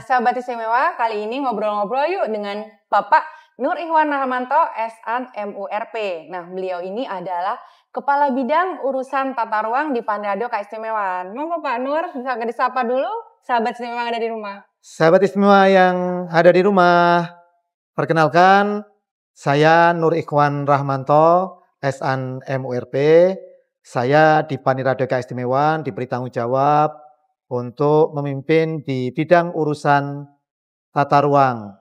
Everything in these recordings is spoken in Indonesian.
sahabat istimewa, kali ini ngobrol-ngobrol yuk dengan Bapak Nur Ikhwan Rahmanto, S.An MURP. Nah, beliau ini adalah Kepala Bidang Urusan Tata Ruang di Panrado Keistimewaan. Monggo Pak Nur, bisa disapa dulu sahabat istimewa yang ada di rumah. Sahabat istimewa yang ada di rumah, perkenalkan saya Nur Ikhwan Rahmanto, S.An MURP. Saya di Panrado Keistimewaan diberi tanggung jawab untuk memimpin di bidang urusan tata ruang.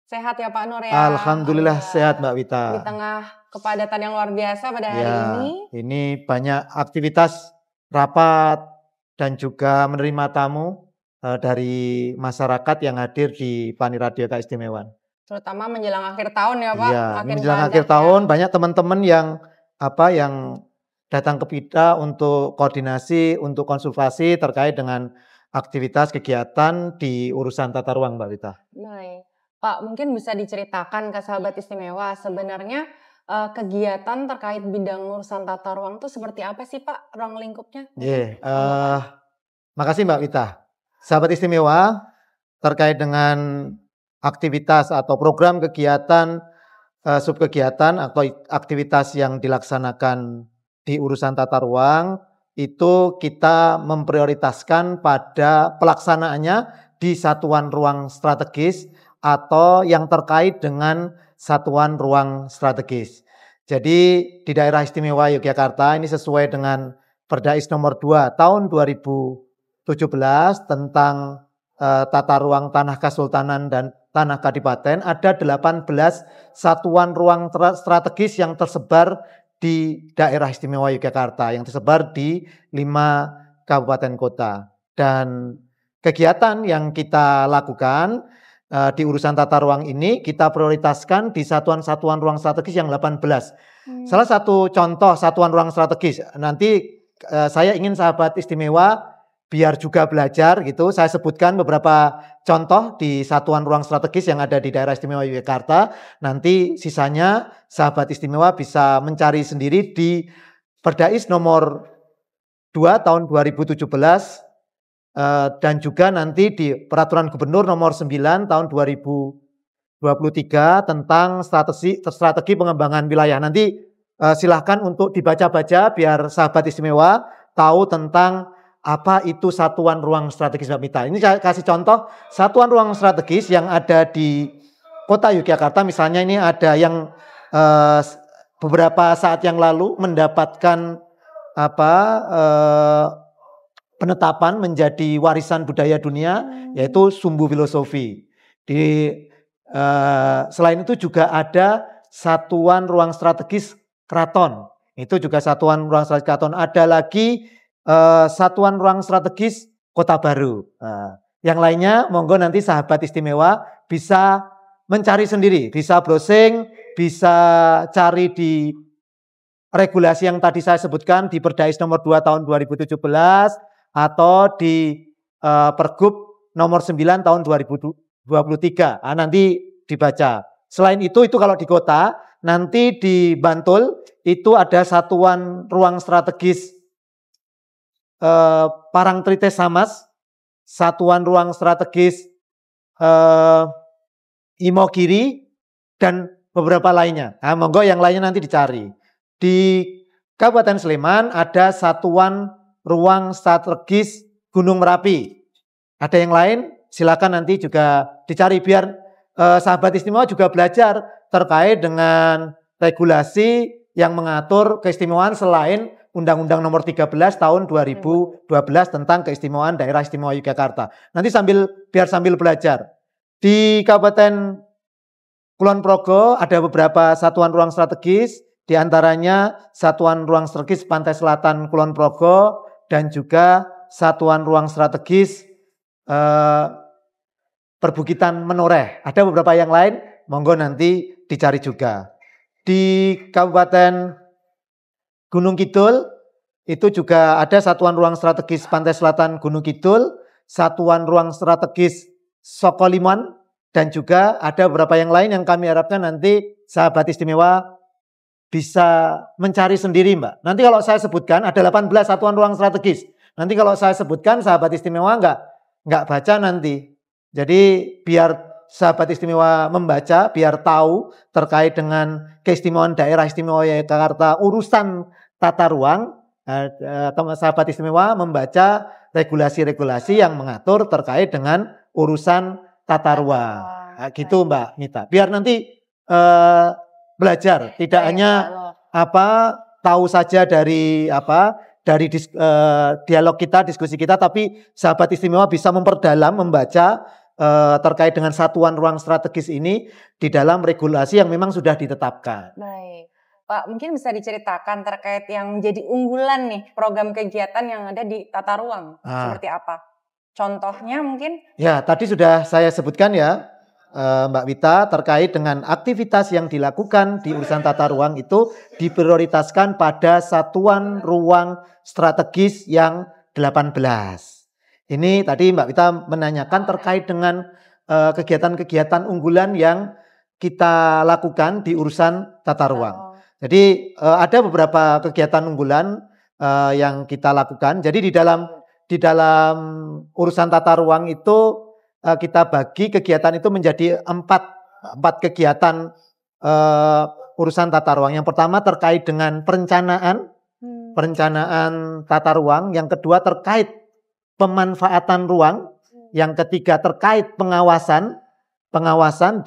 Sehat ya Pak Nur ya? Alhamdulillah sehat Mbak Wita. Di tengah kepadatan yang luar biasa pada hari ini. Ini banyak aktivitas rapat dan juga menerima tamu dari masyarakat yang hadir di Panrado Keistimewaan. Terutama menjelang akhir tahun ya Pak? Iya, menjelang akhir tahun banyak teman-teman yang datang ke kita untuk koordinasi, untuk konsultasi terkait dengan aktivitas kegiatan di urusan tata ruang, Mbak Wita. Baik. Pak, mungkin bisa diceritakan ke sahabat istimewa sebenarnya kegiatan terkait bidang urusan tata ruang itu seperti apa sih Pak, ruang lingkupnya? Makasih Mbak Wita. Sahabat istimewa, terkait dengan aktivitas atau program kegiatan, subkegiatan atau aktivitas yang dilaksanakan di urusan tata ruang, itu kita memprioritaskan pada pelaksanaannya di satuan ruang strategis atau yang terkait dengan satuan ruang strategis. Jadi di daerah istimewa Yogyakarta ini sesuai dengan Perdais nomor 2 tahun 2017 tentang tata ruang tanah kesultanan dan tanah kadipaten, ada 18 satuan ruang strategis yang tersebar di daerah istimewa Yogyakarta, yang tersebar di 5 kabupaten kota. Dan kegiatan yang kita lakukan di urusan tata ruang ini kita prioritaskan di satuan-satuan ruang strategis yang 18. Salah satu contoh satuan ruang strategis, nanti saya ingin sahabat istimewa biar juga belajar gitu, saya sebutkan beberapa contoh di satuan ruang strategis yang ada di daerah istimewa Yogyakarta. Nanti sisanya sahabat istimewa bisa mencari sendiri di Perdais nomor 2 tahun 2017 dan juga nanti di Peraturan Gubernur nomor 9 tahun 2023 tentang strategi pengembangan wilayah. Nanti silahkan untuk dibaca-baca biar sahabat istimewa tahu tentang apa itu satuan ruang strategis Mbak Mita. Ini saya kasih contoh satuan ruang strategis yang ada di kota Yogyakarta. Misalnya ini ada yang beberapa saat yang lalu mendapatkan penetapan menjadi warisan budaya dunia, yaitu Sumbu Filosofi. Selain itu juga ada satuan ruang strategis keraton. Itu juga satuan ruang strategis keraton. Ada lagi satuan ruang strategis Kota Baru. Yang lainnya monggo nanti sahabat istimewa bisa mencari sendiri, bisa browsing, bisa cari di regulasi yang tadi saya sebutkan di Perdais nomor 2 tahun 2017 atau di Pergub nomor 9 tahun 2023. Nanti dibaca. Selain itu kalau di kota, nanti di Bantul itu ada satuan ruang strategis Parangtritis Samas, satuan ruang strategis Imogiri, dan beberapa lainnya. Monggo yang lainnya nanti dicari. Di Kabupaten Sleman ada satuan ruang strategis Gunung Merapi. Ada yang lain, silakan nanti juga dicari biar sahabat istimewa juga belajar terkait dengan regulasi yang mengatur keistimewaan selain Undang-Undang nomor 13 tahun 2012 tentang keistimewaan daerah istimewa Yogyakarta. Nanti biar sambil belajar. Di Kabupaten Kulon Progo ada beberapa satuan ruang strategis, di antaranya satuan ruang strategis Pantai Selatan Kulon Progo dan juga satuan ruang strategis Perbukitan Menoreh. Ada beberapa yang lain, monggo nanti dicari juga. Di Kabupaten Gunung Kidul itu juga ada satuan ruang strategis Pantai Selatan Gunung Kidul, satuan ruang strategis Sokoliman, dan juga ada beberapa yang lain yang kami harapkan nanti sahabat istimewa bisa mencari sendiri Mbak. Nanti kalau saya sebutkan ada 18 satuan ruang strategis. Nanti kalau saya sebutkan sahabat istimewa enggak baca nanti. Jadi biar sahabat istimewa membaca, biar tahu terkait dengan keistimewaan daerah istimewa Yogyakarta urusan tata ruang, sahabat istimewa membaca regulasi-regulasi yang mengatur terkait dengan urusan tata ruang. Nah, gitu Mbak Mita. Biar nanti belajar, tidak hanya tahu saja dari dialog kita, diskusi kita, tapi sahabat istimewa bisa memperdalam, membaca terkait dengan satuan ruang strategis ini di dalam regulasi yang memang sudah ditetapkan. Baik. Pak, mungkin bisa diceritakan terkait yang menjadi unggulan nih program kegiatan yang ada di tata ruang. Seperti apa? Contohnya mungkin? Ya, tadi sudah saya sebutkan ya, Mbak Wita, terkait dengan aktivitas yang dilakukan di urusan tata ruang itu diprioritaskan pada satuan ruang strategis yang 18. Ini tadi Mbak Wita menanyakan terkait dengan kegiatan-kegiatan unggulan yang kita lakukan di urusan tata ruang. Jadi ada beberapa kegiatan unggulan yang kita lakukan. Jadi di dalam urusan tata ruang itu kita bagi kegiatan itu menjadi empat kegiatan urusan tata ruang. Yang pertama terkait dengan perencanaan tata ruang. Yang kedua terkait pemanfaatan ruang. Yang ketiga terkait pengawasan,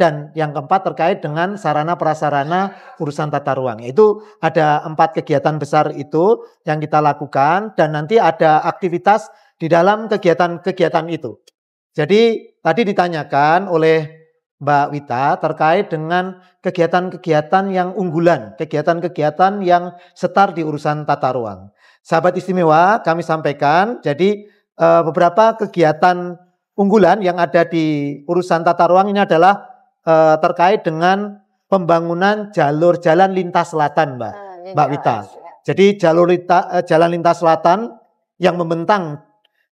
dan yang keempat terkait dengan sarana prasarana urusan tata ruang. Itu ada 4 kegiatan besar itu yang kita lakukan, dan nanti ada aktivitas di dalam kegiatan-kegiatan itu. Jadi tadi ditanyakan oleh Mbak Wita terkait dengan kegiatan-kegiatan yang unggulan, kegiatan-kegiatan yang setar di urusan tata ruang. Sahabat istimewa, kami sampaikan, jadi beberapa kegiatan unggulan yang ada di urusan tata ruang ini adalah terkait dengan pembangunan jalur jalan lintas selatan, Mbak Wita. Jadi jalan lintas selatan yang membentang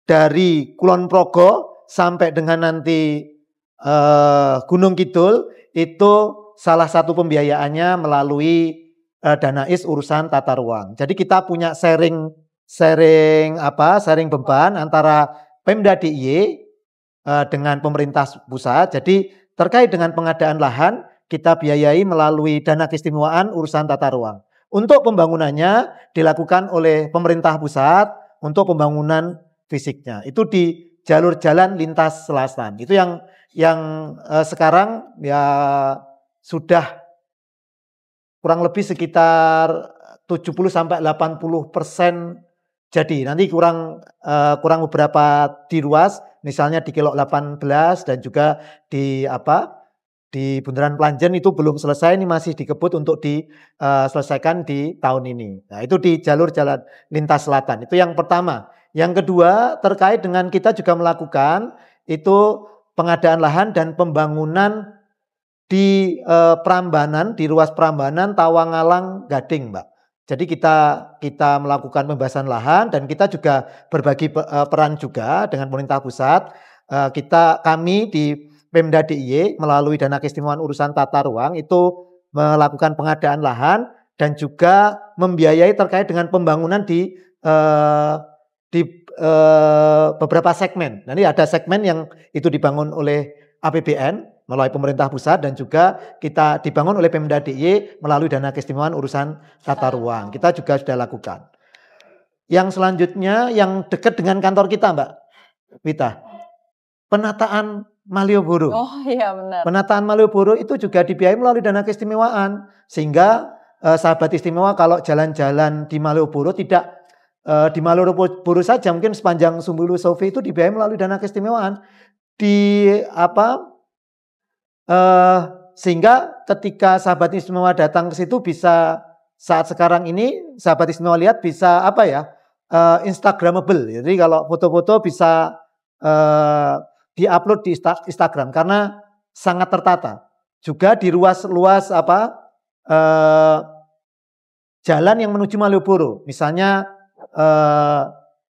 dari Kulon Progo sampai dengan nanti Gunung Kidul, itu salah satu pembiayaannya melalui Danais urusan tata ruang. Jadi kita punya sharing beban antara Pemda DIY dengan pemerintah pusat. Jadi terkait dengan pengadaan lahan kita biayai melalui dana keistimewaan urusan tata ruang. Untuk pembangunannya dilakukan oleh pemerintah pusat untuk pembangunan fisiknya. Itu di jalur jalan lintas selatan. Itu yang sekarang ya sudah kurang lebih sekitar 70-80% jadi. Nanti kurang beberapa di ruas, misalnya di Kilo 18 dan juga di Bundaran Planjen itu belum selesai, ini masih dikebut untuk diselesaikan di tahun ini. Nah, itu di jalur jalan lintas selatan. Itu yang pertama. Yang kedua terkait dengan kita juga melakukan itu pengadaan lahan dan pembangunan di Prambanan, di ruas Prambanan Tawangalang Gading, Mbak. Jadi kita melakukan pembebasan lahan dan kita juga berbagi peran juga dengan pemerintah pusat. Kami di Pemda DIY melalui dana keistimewaan urusan tata ruang itu melakukan pengadaan lahan dan juga membiayai terkait dengan pembangunan di beberapa segmen. Nanti ada segmen yang itu dibangun oleh APBN melalui pemerintah pusat dan juga kita dibangun oleh Pemda DIY melalui dana keistimewaan urusan tata ruang. Kita juga sudah lakukan. Yang selanjutnya yang dekat dengan kantor kita, Mbak Wita, penataan Malioboro. Oh iya benar. Penataan Malioboro itu juga dibiayai melalui dana keistimewaan, sehingga sahabat istimewa kalau jalan-jalan di Malioboro tidak di Malioboro saja, mungkin sepanjang Sumbulu Sofi itu dibiayai melalui dana keistimewaan. Sehingga ketika sahabat istimewa datang ke situ bisa, saat sekarang ini sahabat istimewa lihat bisa Instagramable. Jadi kalau foto-foto bisa diupload di Instagram karena sangat tertata. Juga di ruas-ruas jalan yang menuju Malioboro, misalnya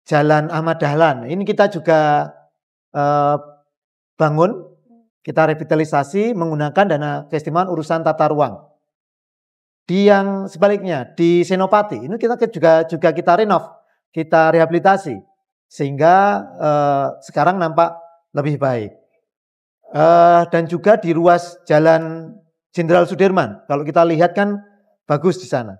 Jalan Ahmad Dahlan. Ini kita juga bangun. Kita revitalisasi menggunakan dana keistimewaan urusan tata ruang. Di yang sebaliknya, di Senopati, ini kita juga kita renov, kita rehabilitasi. Sehingga sekarang nampak lebih baik. Dan juga di ruas Jalan Jenderal Sudirman. Kalau kita lihat kan bagus di sana.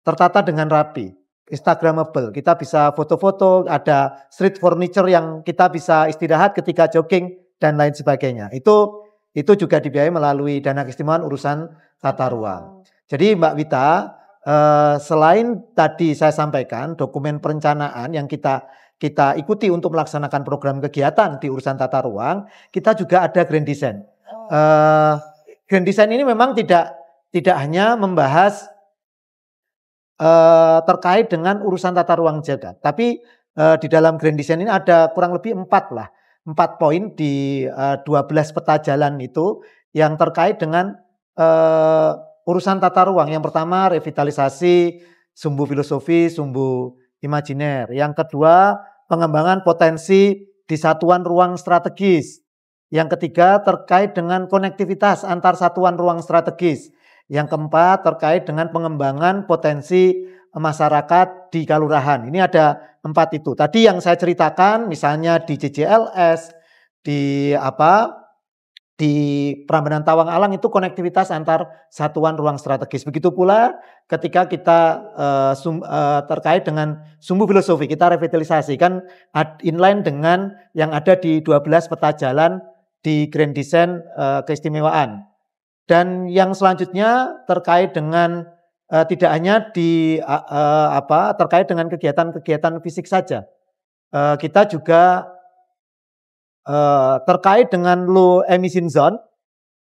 Tertata dengan rapi, Instagramable. Kita bisa foto-foto, ada street furniture yang kita bisa istirahat ketika jogging dan lain sebagainya. Itu juga dibiayai melalui dana keistimewaan urusan tata ruang. Jadi Mbak Wita, selain tadi saya sampaikan dokumen perencanaan yang kita ikuti untuk melaksanakan program kegiatan di urusan tata ruang, kita juga ada grand design. Grand design ini memang tidak hanya membahas terkait dengan urusan tata ruang jaga, tapi di dalam grand design ini ada kurang lebih 4 poin di 12 peta jalan itu yang terkait dengan urusan tata ruang. Yang pertama revitalisasi sumbu filosofi, sumbu imajiner. Yang kedua pengembangan potensi di satuan ruang strategis. Yang ketiga terkait dengan konektivitas antar satuan ruang strategis. Yang keempat terkait dengan pengembangan potensi masyarakat di kelurahan. Ini ada 4 itu. Tadi yang saya ceritakan misalnya di JJLS, di Prambanan Tawang Alang itu konektivitas antar satuan ruang strategis. Begitu pula ketika kita terkait dengan sumbu filosofi, kita revitalisasi kan inline dengan yang ada di 12 peta jalan di Grand Design keistimewaan. Dan yang selanjutnya terkait dengan tidak hanya terkait dengan kegiatan-kegiatan fisik saja. Kita juga terkait dengan low emission zone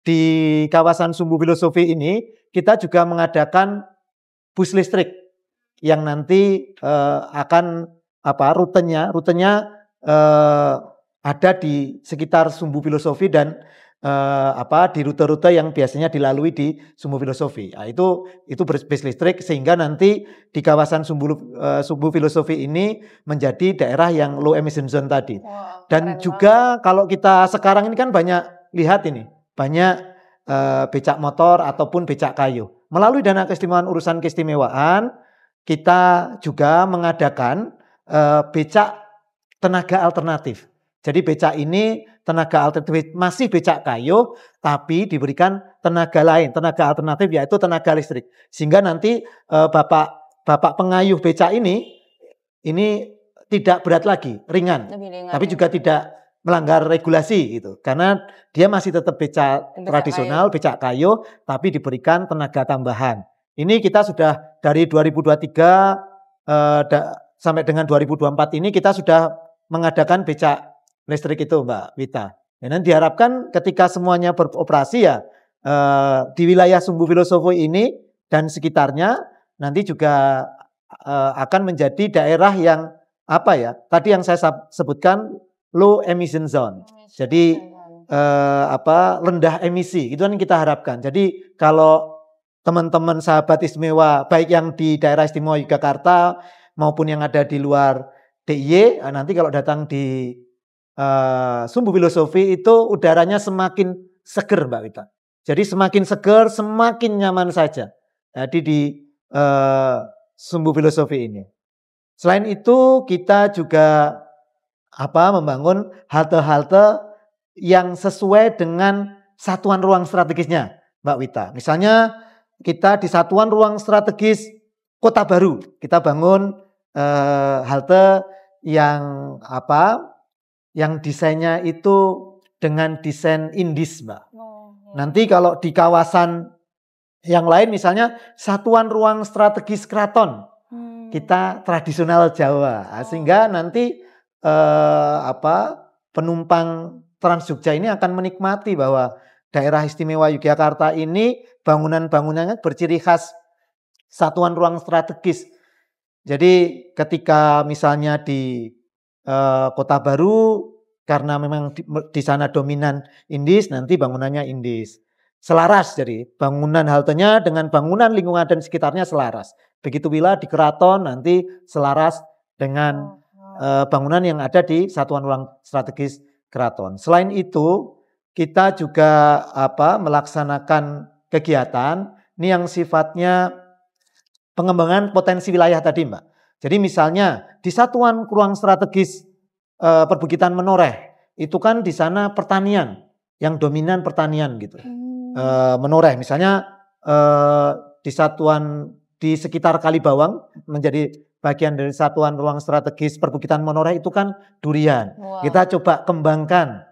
di kawasan sumbu filosofi ini, kita juga mengadakan bus listrik yang nanti akan rutenya ada di sekitar sumbu filosofi dan di rute-rute yang biasanya dilalui di sumbu filosofi. Nah, itu bus listrik sehingga nanti di kawasan sumbu filosofi ini menjadi daerah yang low emission zone tadi. Wow, dan juga kalau kita sekarang ini kan banyak lihat ini, banyak becak motor ataupun becak kayu. Melalui dana keistimewaan urusan keistimewaan, kita juga mengadakan becak tenaga alternatif. Jadi becak ini tenaga alternatif masih becak kayu, tapi diberikan tenaga lain, tenaga alternatif yaitu tenaga listrik. Sehingga nanti bapak pengayuh becak ini tidak berat lagi, ringan. Tapi juga tidak melanggar regulasi gitu. Karena dia masih tetap becak tradisional, becak kayu, tapi diberikan tenaga tambahan. Ini kita sudah dari 2023 sampai dengan 2024 ini kita sudah mengadakan becak listrik itu Mbak Wita. Dan diharapkan ketika semuanya beroperasi ya di wilayah sumbu filosofi ini dan sekitarnya nanti juga akan menjadi daerah yang tadi yang saya sebutkan low emission zone. Jadi rendah emisi itu kan kita harapkan. Jadi kalau teman-teman sahabat istimewa baik yang di daerah istimewa Yogyakarta maupun yang ada di luar DIY, nanti kalau datang di sumbu filosofi itu udaranya semakin seger Mbak Wita. Jadi semakin seger, semakin nyaman saja. Jadi di sumbu filosofi ini. Selain itu kita juga membangun halte-halte yang sesuai dengan satuan ruang strategisnya Mbak Wita. Misalnya kita di satuan ruang strategis Kota Baru, kita bangun halte yang yang desainnya itu dengan desain indis, Mbak. Nanti kalau di kawasan yang lain misalnya satuan ruang strategis keraton, kita tradisional Jawa. Sehingga nanti penumpang Trans Jogja ini akan menikmati bahwa daerah istimewa Yogyakarta ini bangunan-bangunannya berciri khas satuan ruang strategis. Jadi ketika misalnya di Kota Baru karena memang di sana dominan indis, nanti bangunannya indis. Selaras jadi bangunan haltenya dengan bangunan lingkungan dan sekitarnya selaras. Begitu pula di keraton nanti selaras dengan bangunan yang ada di satuan ruang strategis keraton. Selain itu kita juga melaksanakan kegiatan ini yang sifatnya pengembangan potensi wilayah tadi Mbak. Jadi misalnya di satuan ruang strategis perbukitan Menoreh. Itu kan di sana pertanian, yang dominan pertanian gitu. Menoreh misalnya di sekitar Kalibawang menjadi bagian dari satuan ruang strategis perbukitan Menoreh itu kan durian. Wow. Kita coba kembangkan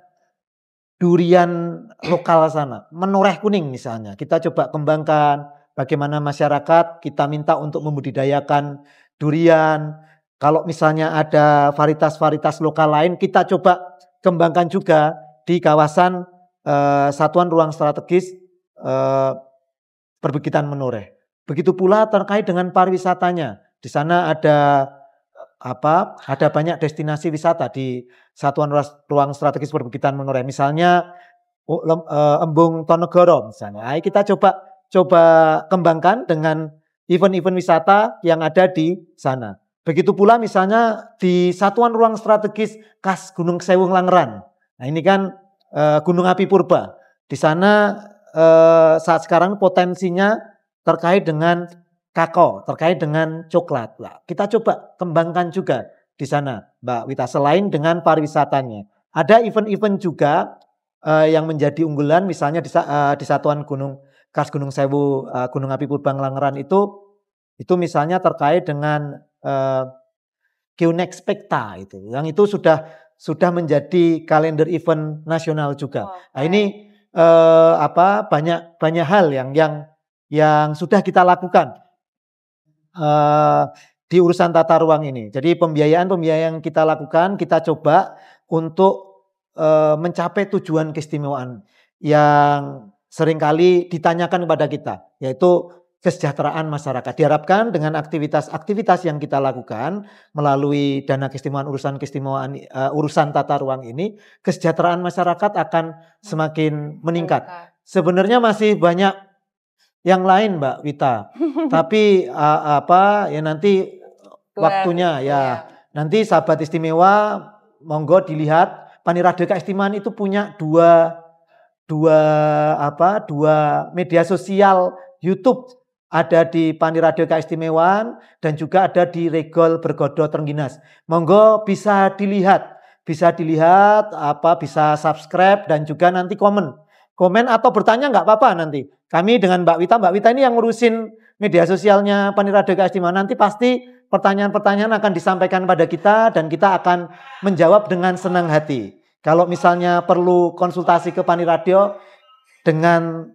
durian lokal sana, Menoreh kuning misalnya. Kita coba kembangkan bagaimana masyarakat kita minta untuk membudidayakan durian. Kalau misalnya ada varietas-varietas lokal lain, kita coba kembangkan juga di kawasan satuan ruang strategis perbukitan Menoreh. Begitu pula terkait dengan pariwisatanya. Di sana ada banyak destinasi wisata di satuan ruang strategis perbukitan Menoreh. Misalnya Embung Tonegoro misalnya. Nah, kita coba kembangkan dengan event-event wisata yang ada di sana. Begitu pula misalnya di satuan ruang strategis khas Gunung Sewung Langeran. Nah, ini kan Gunung Api Purba. Di sana saat sekarang potensinya terkait dengan kakao, terkait dengan coklat. Nah, kita coba kembangkan juga di sana, Mbak Wita. Selain dengan pariwisatanya, ada event-event juga yang menjadi unggulan, misalnya di satuan khas Gunung Sewu, Gunung Api Purba Langeran itu misalnya terkait dengan Qnext Spekta itu, yang itu sudah menjadi kalender event nasional juga. Nah, ini banyak hal yang sudah kita lakukan di urusan tata ruang ini. Jadi pembiayaan yang kita lakukan, kita coba untuk mencapai tujuan keistimewaan yang seringkali ditanyakan kepada kita, yaitu kesejahteraan masyarakat. Diharapkan dengan aktivitas-aktivitas yang kita lakukan melalui dana keistimewaan urusan tata ruang ini, kesejahteraan masyarakat akan semakin meningkat. Sebenarnya masih banyak yang lain, Mbak Wita. Tapi nanti waktunya nanti sahabat istimewa monggo dilihat Paniradio Keistimewaan itu punya dua media sosial YouTube, ada di Paniradio Keistimewaan dan juga ada di Regol Bergodo Trengginas. Monggo bisa dilihat, bisa subscribe dan juga nanti komen atau bertanya nggak apa-apa nanti. Kami dengan Mbak Wita ini yang ngurusin media sosialnya Paniradio Keistimewaan. Nanti pasti pertanyaan-pertanyaan akan disampaikan pada kita dan kita akan menjawab dengan senang hati. Kalau misalnya perlu konsultasi ke Paniradio dengan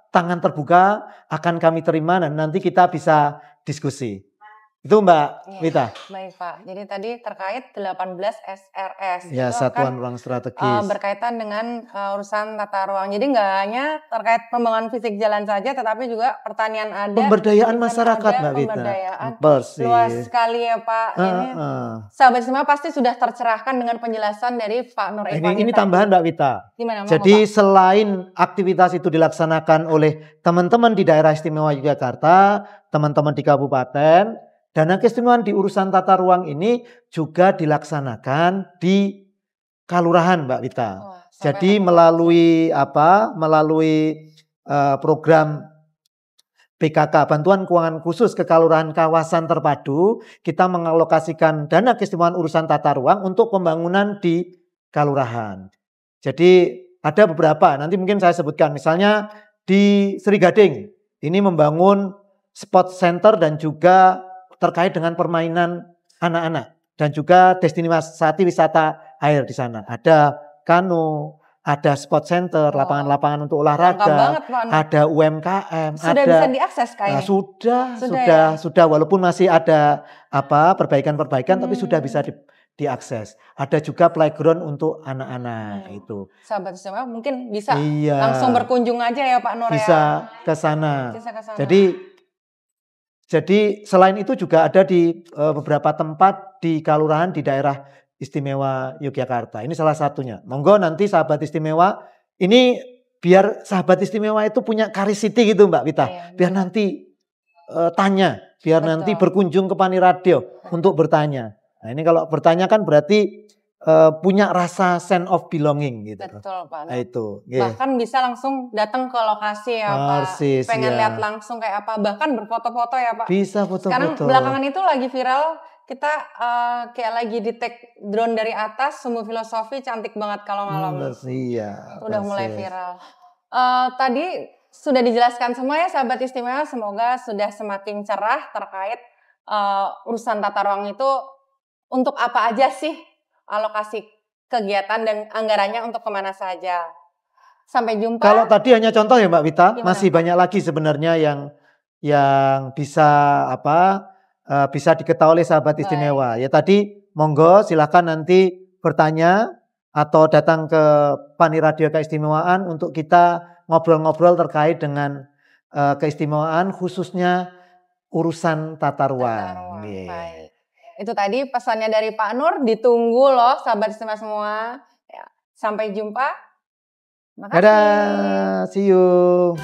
tangan terbuka akan kami terima dan nanti kita bisa diskusi. Itu Mbak Wita. Baik Pak, jadi tadi terkait 18 SRS. Ya, itu satuan ruang strategis. Berkaitan dengan urusan tata ruang. Jadi nggak hanya terkait pembangunan fisik jalan saja, tetapi juga pertanian ada. Pemberdayaan masyarakat Mbak Wita. Pemberdayaan. Persis. Luas sekali ya Pak. Ini sahabat semua pasti sudah tercerahkan dengan penjelasan dari Pak Nur Ikhwan. Ini tambahan Mbak Wita. Gimana, jadi selain aktivitas itu dilaksanakan oleh teman-teman di daerah istimewa Yogyakarta, teman-teman di kabupaten, dana keistimewaan di urusan tata ruang ini juga dilaksanakan di kelurahan Mbak Wita. Jadi melalui program PKK, Bantuan Keuangan Khusus Kekelurahan Kawasan Terpadu, kita mengalokasikan dana keistimewaan urusan tata ruang untuk pembangunan di kelurahan. Jadi ada beberapa, nanti mungkin saya sebutkan, misalnya di Sri Gading, ini membangun sport center dan juga terkait dengan permainan anak-anak dan juga destinasi wisata air di sana. Ada kano, ada sport center, lapangan-lapangan untuk olahraga, ada UMKM, sudah bisa diakses kayaknya. Sudah walaupun masih ada perbaikan-perbaikan tapi sudah bisa diakses. Ada juga playground untuk anak-anak itu. Sahabat semua mungkin bisa langsung berkunjung aja ya Pak Nur. Bisa ke sana. Jadi selain itu juga ada di beberapa tempat di kelurahan di daerah istimewa Yogyakarta. Ini salah satunya. Monggo nanti sahabat istimewa, ini biar sahabat istimewa itu punya curiosity gitu Mbak Wita. Biar nanti tanya, biar nanti berkunjung ke Paniradio untuk bertanya. Nah ini kalau bertanya kan berarti punya rasa sense of belonging gitu. Betul Pak. Nah, itu. Bahkan bisa langsung datang ke lokasi ya Pak. Pengen lihat langsung kayak apa. Bahkan berfoto-foto ya Pak. Bisa foto-foto. Sekarang belakangan itu lagi viral kita kayak lagi di take drone dari atas, sumbu filosofi cantik banget kalau malam. Iya. Udah mulai viral. Tadi sudah dijelaskan semua ya sahabat istimewa, semoga sudah semakin cerah terkait urusan tata ruang itu untuk apa aja sih alokasi kegiatan dan anggarannya untuk kemana saja. Sampai jumpa. Kalau tadi hanya contoh ya Mbak Wita, Gimana? masih banyak lagi sebenarnya yang bisa bisa diketahui oleh sahabat istimewa. Ya tadi monggo silakan nanti bertanya atau datang ke Pani Radio Keistimewaan untuk kita ngobrol-ngobrol terkait dengan keistimewaan khususnya urusan tata ruang. Baik. Itu tadi pesannya dari Pak Nur, ditunggu loh sahabat istimewa semua. Ya, sampai jumpa. Makasih. Dadah, see you.